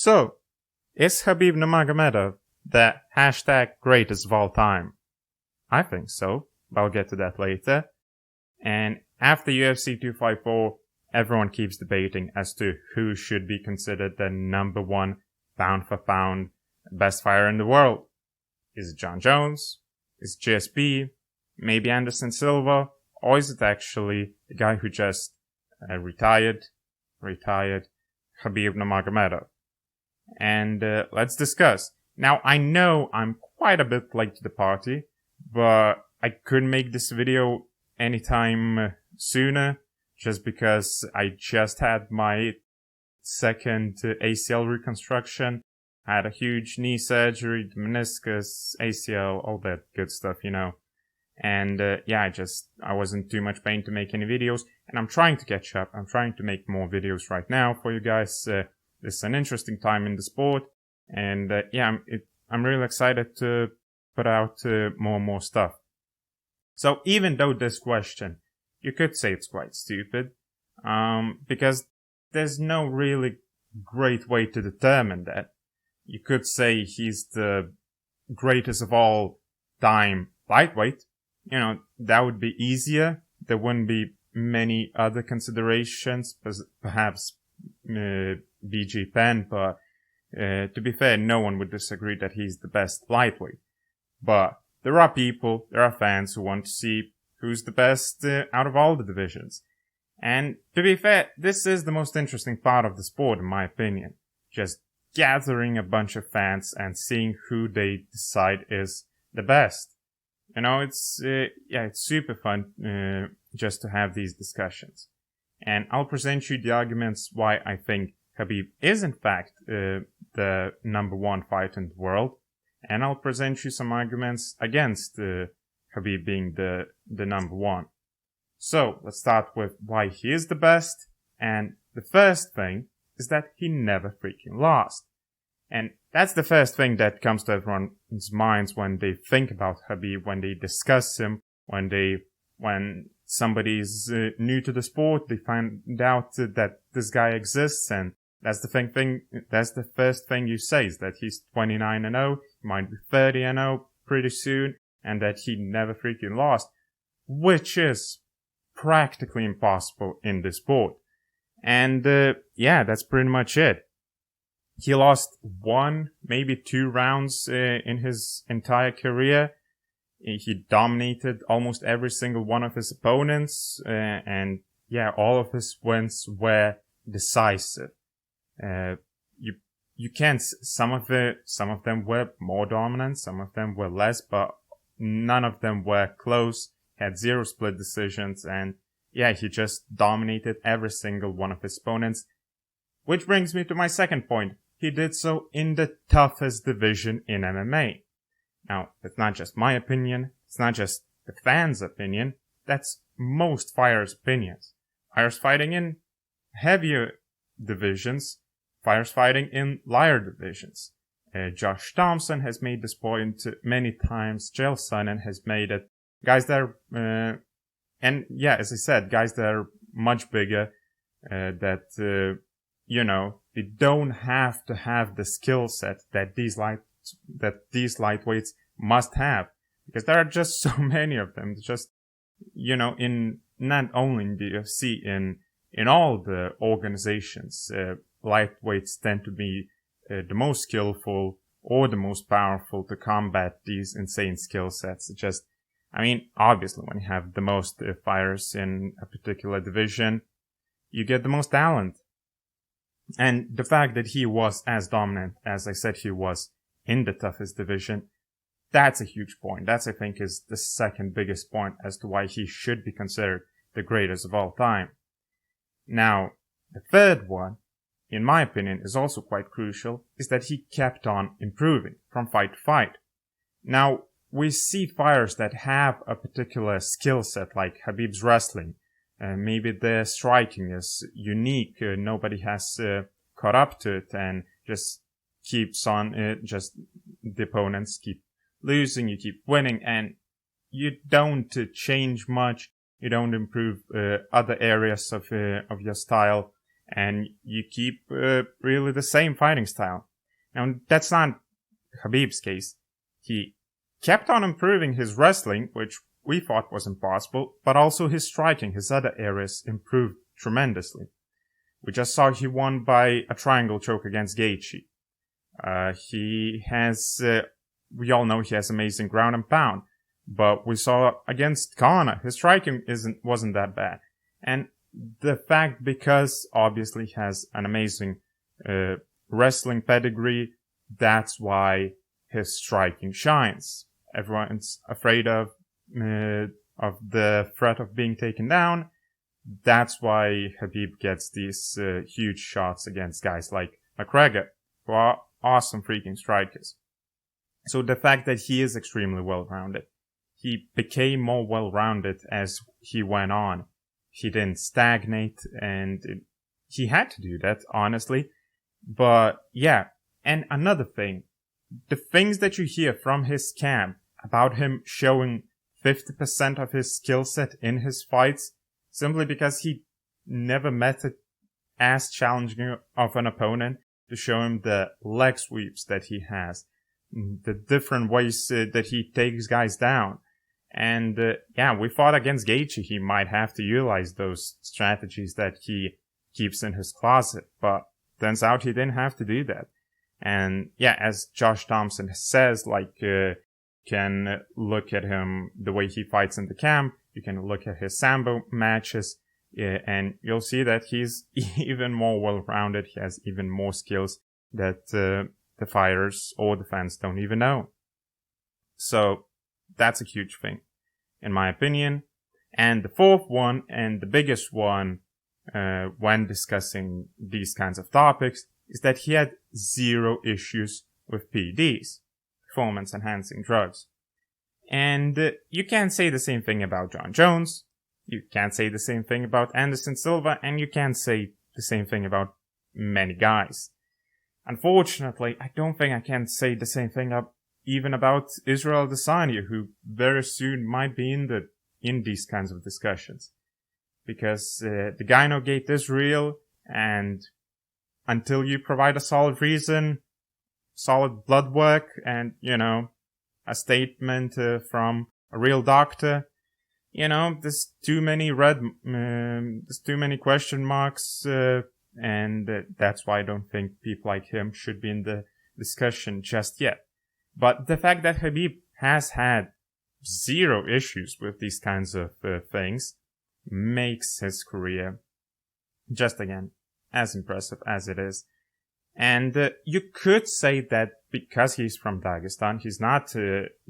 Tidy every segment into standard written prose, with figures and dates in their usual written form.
So, is Khabib Nurmagomedov the #greatest of all time? I think so, but I'll get to that later. And after UFC 254, everyone keeps debating as to who should be considered the number one pound for pound best fighter in the world. Is it Jon Jones? Is it GSP? Maybe Anderson Silva? Or is it actually the guy who just retired, Khabib Nurmagomedov? And let's discuss. Now, I know I'm quite a bit late to the party, but I couldn't make this video anytime sooner just because I just had my second ACL reconstruction. I had a huge knee surgery, the meniscus, ACL, all that good stuff, you know. And I wasn't too much pain to make any videos, and I'm trying to catch up. I'm trying to make more videos right now for you guys. This is an interesting time in the sport, and I'm really excited to put out more and more stuff. So even though this question, you could say it's quite stupid, because there's no really great way to determine that. You could say he's the greatest of all time lightweight. You know, that would be easier. There wouldn't be many other considerations, perhaps BG Penn, but to be fair, no one would disagree that he's the best lightweight. But there are fans who want to see who's the best out of all the divisions. And to be fair, this is the most interesting part of the sport, in my opinion. Just gathering a bunch of fans and seeing who they decide is the best. You know, it's super fun just to have these discussions. And I'll present you the arguments why I think Khabib is in fact the number one fighter in the world. And I'll present you some arguments against Khabib being the number one. So, let's start with why he is the best. And the first thing is that he never freaking lost. And that's the first thing that comes to everyone's minds when they think about Khabib, when they discuss him, when somebody's new to the sport, they find out that this guy exists, and that's the first thing you say, is that he's 29-0, he might be 30-0 pretty soon, and that he never freaking lost, which is practically impossible in this sport. And that's pretty much it. He lost 1, maybe 2 rounds in his entire career. He dominated almost every single one of his opponents, and all of his wins were decisive. You can't. Some of them were more dominant, some of them were less, but none of them were close. Had 0 split decisions, and he just dominated every single one of his opponents. Which brings me to my second point. He did so in the toughest division in MMA. Now, that's not just my opinion. It's not just the fans' opinion. That's most fighters' opinions. Fighters fighting in heavier divisions. Fighters fighting in lighter divisions. Josh Thompson has made this point many times. Chael Sonnen has made it. Guys that are, as I said, guys that are much bigger, they don't have to have the skill set that these lightweights must have, because there are just so many of them. Just, in not only in the UFC, in all the organizations, lightweights tend to be the most skillful or the most powerful to combat these insane skill sets. Obviously, when you have the most fighters in a particular division, you get the most talent. And the fact that he was as dominant as I said he was in the toughest division, that's a huge point. That's, I think, is the second biggest point as to why he should be considered the greatest of all time. Now, the third one, in my opinion, is also quite crucial, is that he kept on improving from fight to fight. Now, we see fighters that have a particular skill set, like Khabib's wrestling. Maybe their striking is unique. Nobody has caught up to it, and just keeps on. The opponents keep losing, you keep winning, and you don't change much. You don't improve other areas of your style, and you keep really the same fighting style. And that's not Khabib's case. He kept on improving his wrestling, which we thought was impossible, but also his striking, his other areas improved tremendously. We just saw he won by a triangle choke against Gaethje. He has, we all know he has amazing ground and pound, but we saw against Conor, his striking wasn't that bad. And the fact, because obviously he has an amazing wrestling pedigree, that's why his striking shines. Everyone's afraid of the threat of being taken down. That's why Khabib gets these huge shots against guys like McGregor, who are awesome freaking strikers. So the fact that he is extremely well-rounded, he became more well-rounded as he went on. He didn't stagnate, and he had to do that, honestly. But yeah, and another thing, the things that you hear from his camp about him showing 50% of his skill set in his fights, simply because he never met it as challenging of an opponent to show him the leg sweeps that he has, the different ways that he takes guys down. And yeah, we thought against Gaethje he might have to utilize those strategies that he keeps in his closet, but turns out he didn't have to do that. And yeah, as Josh Thompson says, like, can look at him, the way he fights in the camp, you can look at his Sambo matches, and you'll see that he's even more well-rounded. He has even more skills that the fighters or the fans don't even know. So that's a huge thing, in my opinion. And the fourth one, and the biggest one, when discussing these kinds of topics, is that he had zero issues with PEDs, performance-enhancing drugs. And you can't say the same thing about Jon Jones, you can't say the same thing about Anderson Silva, and you can't say the same thing about many guys. Unfortunately, I don't think I can say the same thing even about Israel Adesanya, who very soon might be in these kinds of discussions. Because the guy no gate is real, and until you provide a solid reason, solid blood work, and, a statement from a real doctor, there's too many question marks, and that's why I don't think people like him should be in the discussion just yet. But the fact that Khabib has had zero issues with these kinds of things makes his career, just again, as impressive as it is. And you could say that because he's from Dagestan, he's not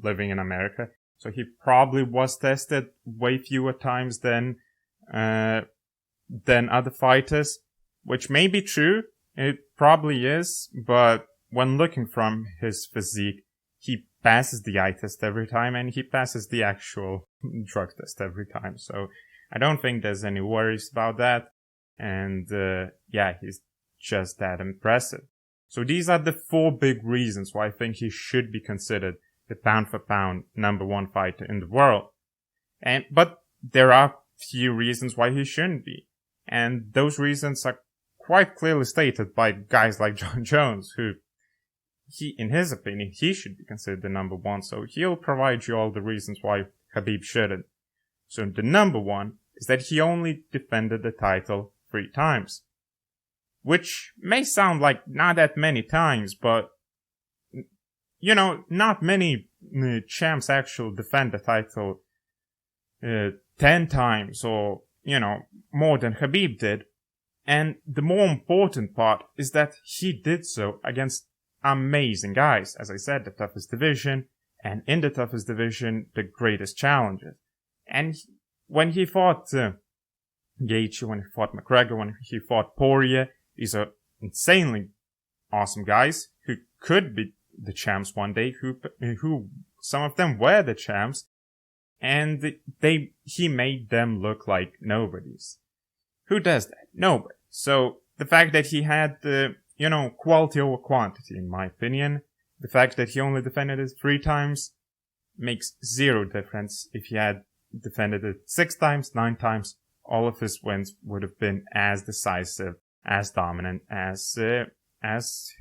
living in America, so he probably was tested way fewer times than other fighters, which may be true. It probably is, but when looking from his physique, he passes the eye test every time, and he passes the actual drug test every time. So I don't think there's any worries about that. And yeah, he's just that impressive. So these are the four big reasons why I think he should be considered the pound for pound number one fighter in the world. But there are few reasons why he shouldn't be. And those reasons are quite clearly stated by guys like Jon Jones, who in his opinion, he should be considered the number one. So he'll provide you all the reasons why Khabib shouldn't. So the number one is that he only defended the title 3 times. Which may sound like not that many times, but, not many champs actually defend the title 10 times or, more than Khabib did. And the more important part is that he did so against amazing guys. As I said, the toughest division, and in the toughest division, the greatest challenges. And when he fought Gaethje, when he fought McGregor, when he fought Poirier, these are insanely awesome guys who could be the champs one day, who some of them were the champs, and he made them look like nobodies. Who does that? Nobody. So the fact that he had quality over quantity, in my opinion, the fact that he only defended it 3 times makes zero difference. If he had defended it 6 times, 9 times, all of his wins would have been as decisive as dominant as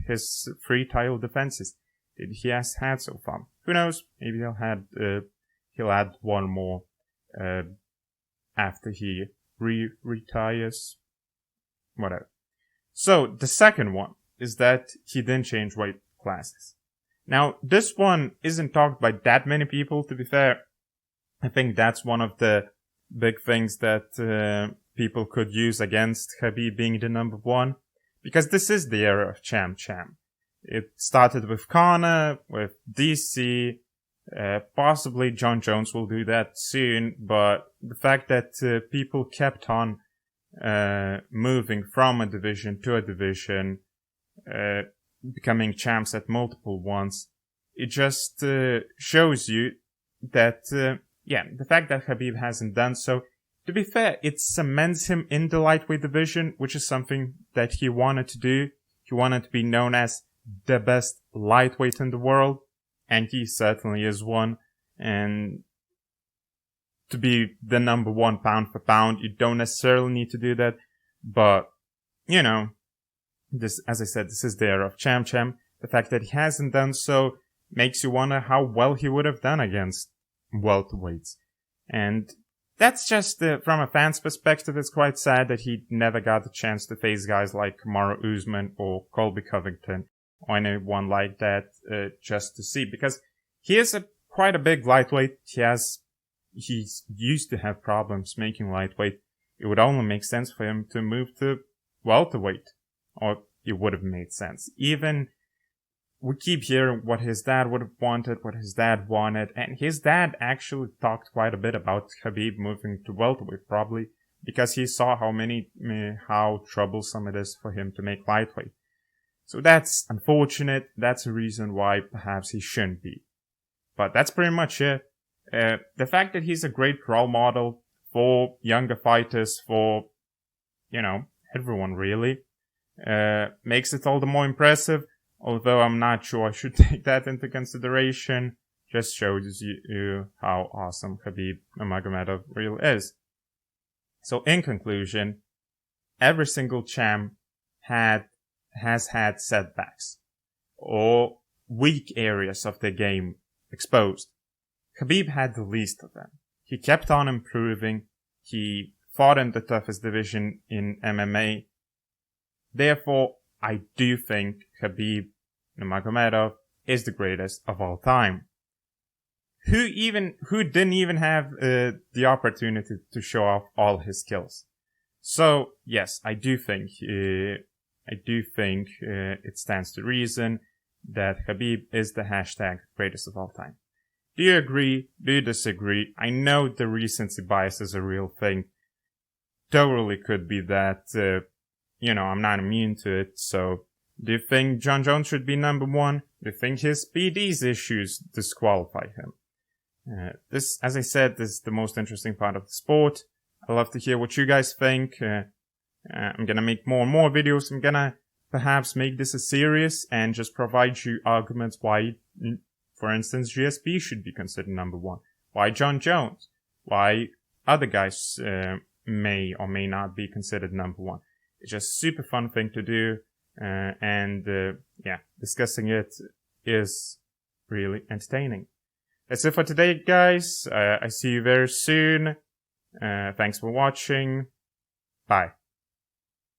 his 3 title defenses that he has had so far. Who knows? Maybe he'll add one more after he retires. Whatever. So the second one is that he didn't change weight classes. Now, this one isn't talked by that many people, to be fair. I think that's one of the big things that people could use against Khabib being the number 1. Because this is the era of Champ. It started with Conor, with DC, possibly Jon Jones will do that soon, but the fact that people kept on moving from a division to a division, becoming champs at multiple ones, it just shows you that, the fact that Khabib hasn't done so, to be fair, it cements him in the lightweight division, which is something that he wanted to do. He wanted to be known as the best lightweight in the world, and he certainly is one. And to be the number 1 pound for pound, you don't necessarily need to do that. But, this, as I said, this is the era of Champ. The fact that he hasn't done so makes you wonder how well he would have done against welterweights. And that's just, from a fan's perspective, it's quite sad that he never got the chance to face guys like Kamaru Usman or Colby Covington or anyone like that, just to see. Because he is quite a big lightweight. He's used to have problems making lightweight. It would only make sense for him to move to welterweight. Or it would have made sense. Even we keep hearing what his dad would have wanted, what his dad wanted, and his dad actually talked quite a bit about Khabib moving to welterweight, probably because he saw how troublesome it is for him to make lightweight. So that's unfortunate. That's a reason why perhaps he shouldn't be. But that's pretty much it. The fact that he's a great role model for younger fighters, for, everyone really, makes it all the more impressive. Although I'm not sure I should take that into consideration. Just shows you how awesome Khabib Nurmagomedov really is. So in conclusion, every single champ has had setbacks or weak areas of the game exposed. Khabib had the least of them. He kept on improving. He fought in the toughest division in MMA. Therefore, I do think Khabib Nurmagomedov is the greatest of all time. Who didn't even have the opportunity to show off all his skills. So yes, I do think it stands to reason that Khabib is the hashtag greatest of all time. Do you agree? Do you disagree? I know the recency bias is a real thing. Totally could be that, I'm not immune to it. So, do you think Jon Jones should be number 1? Do you think his PEDs issues disqualify him? This, as I said, this is the most interesting part of the sport. I'd love to hear what you guys think. I'm gonna make more and more videos. I'm gonna perhaps make this a series and just provide you arguments why, for instance, GSP should be considered number 1. Why Jon Jones? Why other guys may or may not be considered number 1. It's just a super fun thing to do. Discussing it is really entertaining. That's it for today, guys. I see you very soon. Thanks for watching. Bye.